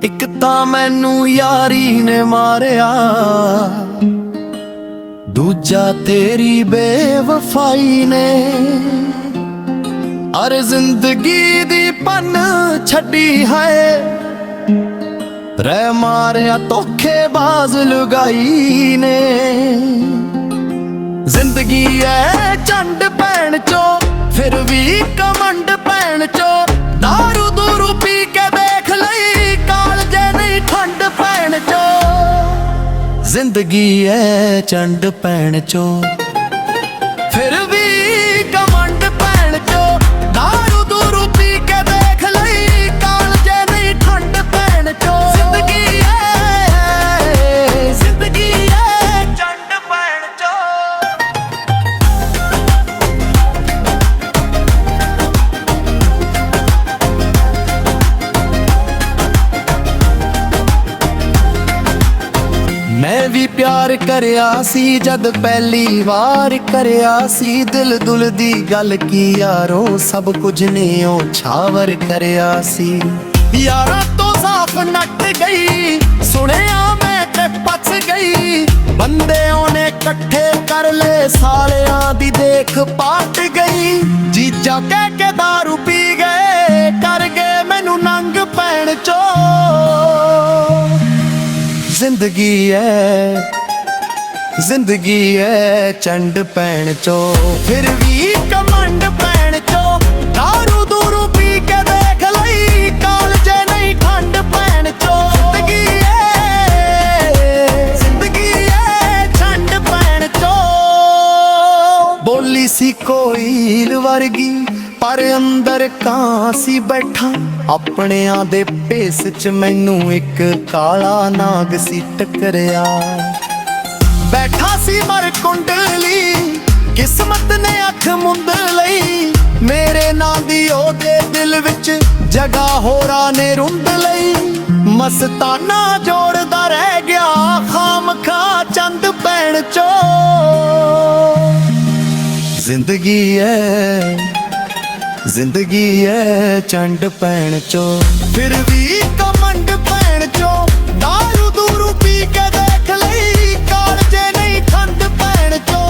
ਇੱਕ ਤਾਂ ਮੈਨੂੰ ਯਾਰੀ ਨੇ ਮਾਰਿਆ, ਦੂਜਾ ਤੇਰੀ ਬੇਵਫਾਈ ਨੇ। ਅਰੇ ਜ਼ਿੰਦਗੀ ਦੀ ਪੰਨ ਛੱਡੀ ਹੈ, ਰਹਿ ਮਾਰਿਆ ਧੋਖੇਬਾਜ਼ ਲੁਗਾਈ ਨੇ। ਜ਼ਿੰਦਗੀ ਐ ਝੰਡ ਭੈਣ ਚੋ, ਫਿਰ ਵੀ ਕਮੰਡ ਭੈਣ ਚੋ। ਦਾਰੂ ਦੂਰੂ ਪੀ ਕੇ ਦੇਖ ਲਈ, ਕਾਲਜੇ ਨਹੀਂ ਠੰਡ ਭੈਣ ਚੋ। ਜ਼ਿੰਦਗੀ ਐ ਝੰਡ ਭੈਣ ਚੋ, ਫਿਰ ਵੀ ਕਮੰਡ ਭੈਣ ਚੋ। ਦਾਰੂ ਦੂਰੂ ਪੀ ਕੇ ਦੇਖ ਲਈ, ਕਾਲਜੇ ਨਹੀਂ ਠੰਡ ਭੈਣ ਚੋ। ਜ਼ਿੰਦਗੀ ਐ ਝੰਡ ਭੈਣ ਚੋ। ਮੈਂ ਵੀ ਪਿਆਰ ਕਰਿਆ ਸੀ ਜਦ ਪਹਿਲੀ ਵਾਰ ਕਰਿਆ ਸੀ। ਦਿਲ ਦੁਲ ਦੀ ਗੱਲ ਕੀ ਯਾਰੋ, ਸਭ ਕੁਝ ਨੇ ਉਹ ਛਾਵਰ ਕਰਿਆ ਸੀ। ਯਾਰਾਂ ਤੋਂ ਸਾਫ ਨੱਟ ਗਈ, ਸੁਣਿਆ ਮੈਂ ਤੇ ਪਛ ਗਈ। ਬੰਦੇ ਉਹਨੇ ਇਕੱਠੇ ਕਰ ਲਏ, ਸਾਲਿਆਂ ਦੀ ਦੇਖ ਪਾਟ ਗਈ। ਜੀਜਾ ਕਹਿ ਕੇ ਦਾਰੂ ਪੀ ਗਏ, ਕਰ ਗਏ ਮੈਨੂੰ ਨੰਗ ਭੈਣ ਚੋ। ਜ਼ਿੰਦਗੀ ਐ ਝੰਡ ਭੈਣ ਚੋ, ਫਿਰ ਵੀ ਕਮੰਡ ਭੈਣ ਚੋ। ਦਾਰੂ ਦੂਰੂ ਪੀ ਕੇ ਦੇਖ ਲਈ, ਕਾਲਜੇ ਨਹੀਂ ਠੰਡ ਭੈਣ ਚੋ। ਜ਼ਿੰਦਗੀ ਐ ਝੰਡ ਭੈਣ ਚੋ। ਬੋਲੀ ਸੀ ਕੋਇਲ ਵਰਗੀ, ਪਰ ਅੰਦਰ ਕਾਂ ਸੀ ਬੈਠਾ। ਆਪਣਿਆਂ ਦੇ ਭੇਸ ਚ ਮੈਨੂੰ ਇੱਕ ਕਾਲਾ ਨਾਗ ਸੀ ਟਕਰਿਆ। ਬੈਠਾ ਸੀ ਮਰ ਕੁੰਡਲੀ, ਕਿਸਮਤ ਨੇ ਅੱਖ ਮੁੰਦ ਲਈ। ਮੇਰੇ ਨਾਂ ਦੀ ਉਹਦੇ ਦਿਲ ਵਿੱਚ ਜਗ੍ਹਾ ਹੋਰਾਂ ਨੇ ਰੁੰਦ ਲਈ। ਮਸਤਾਨਾ ਜੋੜਦਾ ਰਹਿ ਗਿਆ, ਖਾਮਖਾ ਚੰਦ ਭੈਣ ਚੋ। ਜ਼ਿੰਦਗੀ ਐ ਝੰਡ ਭੈਣ ਚੋ, ਫਿਰ ਵੀ ਕਮੰਡ ਭੈਣ ਚੋ। ਦਾਰੂ ਦੂਰੂ ਪੀ ਕੇ ਦੇਖ ਲਈ, ਕਾਲਜੇ ਨਹੀਂ ਠੰਡ ਭੈਣ ਚੋ।